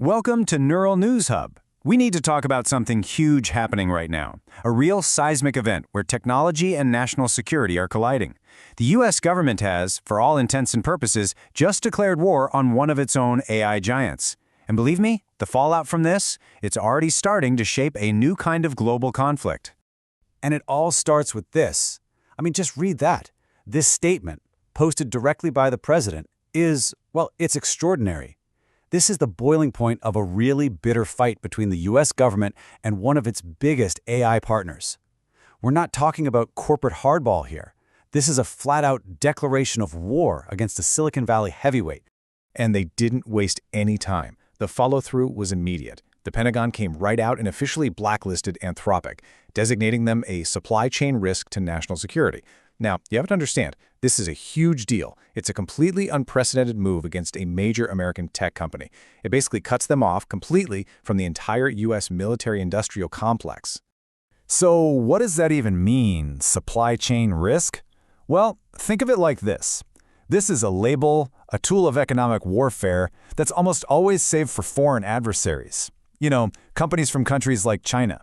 Welcome to NeuralNewsHub. We need to talk about something huge happening right now, a real seismic event where technology and national security are colliding. The U.S. government has, for all intents and purposes, just declared war on one of its own AI giants. And believe me, the fallout from this, it's already starting to shape a new kind of global conflict. And it all starts with this. Just read that. This statement, posted directly by the president, it's extraordinary. This is the boiling point of a really bitter fight between the U.S. government and one of its biggest AI partners. We're not talking about corporate hardball here. This is a flat-out declaration of war against a Silicon Valley heavyweight. And they didn't waste any time. The follow-through was immediate. The Pentagon came right out and officially blacklisted Anthropic, designating them a supply chain risk to national security. Now, you have to understand, this is a huge deal. It's a completely unprecedented move against a major American tech company. It basically cuts them off completely from the entire U.S. military-industrial complex. So what does that even mean, supply chain risk? Well, think of it like this. This is a label, a tool of economic warfare that's almost always saved for foreign adversaries. Companies from countries like China.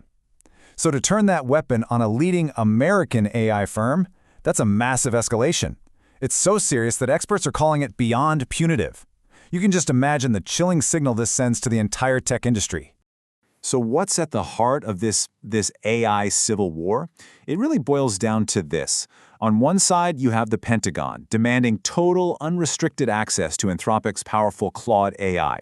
So to turn that weapon on a leading American AI firm, that's a massive escalation. It's so serious that experts are calling it beyond punitive. You can just imagine the chilling signal this sends to the entire tech industry. So what's at the heart of this AI civil war? It really boils down to this. On one side, you have the Pentagon, demanding total, unrestricted access to Anthropic's powerful Claude AI.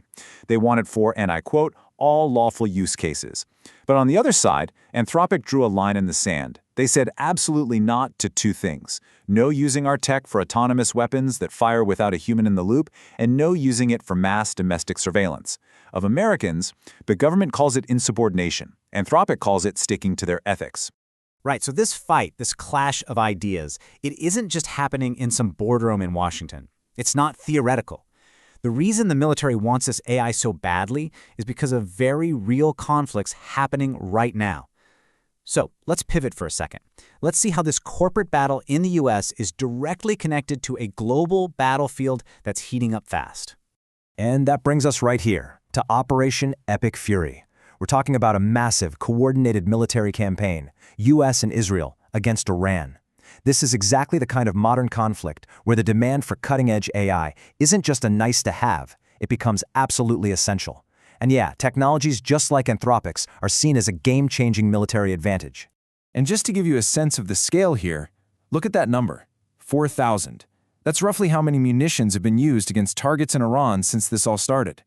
They want it for, and I quote, all lawful use cases. But on the other side, Anthropic drew a line in the sand. They said absolutely not to two things: no using our tech for autonomous weapons that fire without a human in the loop, and no using it for mass domestic surveillance. Of Americans, the government calls it insubordination. Anthropic calls it sticking to their ethics. Right, so this fight, this clash of ideas, it isn't just happening in some boardroom in Washington. It's not theoretical. The reason the military wants this AI so badly is because of very real conflicts happening right now. So let's pivot for a second. Let's see how this corporate battle in the U.S. is directly connected to a global battlefield that's heating up fast. And that brings us right here to Operation Epic Fury. We're talking about a massive, coordinated military campaign, U.S. and Israel, against Iran. This is exactly the kind of modern conflict where the demand for cutting-edge AI isn't just a nice-to-have, it becomes absolutely essential. And yeah, technologies just like Anthropic's are seen as a game-changing military advantage. And just to give you a sense of the scale here, look at that number, 4,000. That's roughly how many munitions have been used against targets in Iran since this all started.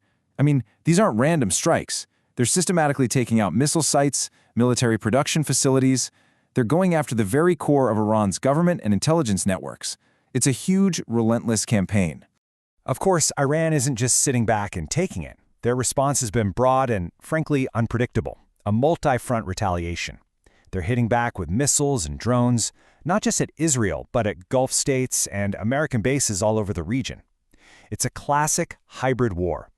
These aren't random strikes. They're systematically taking out missile sites, military production facilities. They're going after the very core of Iran's government and intelligence networks. It's a huge, relentless campaign. Of course, Iran isn't just sitting back and taking it. Their response has been broad and, frankly, unpredictable, a multi-front retaliation. They're hitting back with missiles and drones, not just at Israel, but at Gulf states and American bases all over the region. It's a classic hybrid war.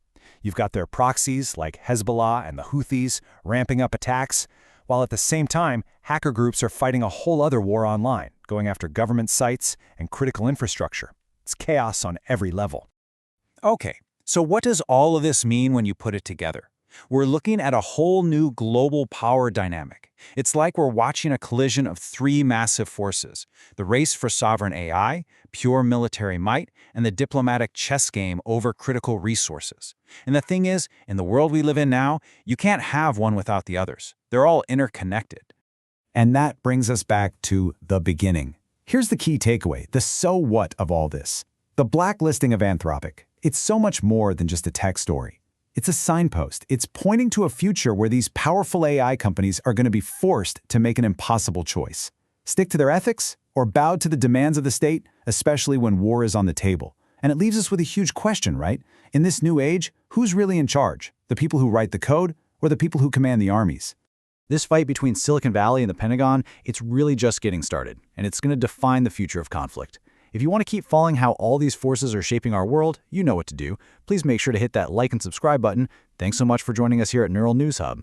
You've got their proxies like Hezbollah and the Houthis ramping up attacks, while at the same time, hacker groups are fighting a whole other war online, going after government sites and critical infrastructure. It's chaos on every level. Okay, so what does all of this mean when you put it together? We're looking at a whole new global power dynamic. It's like we're watching a collision of three massive forces: the race for sovereign AI, pure military might, and the diplomatic chess game over critical resources. And the thing is, in the world we live in now, you can't have one without the others. They're all interconnected. And that brings us back to the beginning. Here's the key takeaway, the so what of all this. The blacklisting of Anthropic, it's so much more than just a tech story. It's a signpost. It's pointing to a future where these powerful AI companies are going to be forced to make an impossible choice. Stick to their ethics or bow to the demands of the state, especially when war is on the table. And it leaves us with a huge question, right? In this new age, who's really in charge? The people who write the code or the people who command the armies? This fight between Silicon Valley and the Pentagon, it's really just getting started, and it's going to define the future of conflict. If you want to keep following how all these forces are shaping our world, you know what to do. Please make sure to hit that like and subscribe button. Thanks so much for joining us here at Neural News Hub.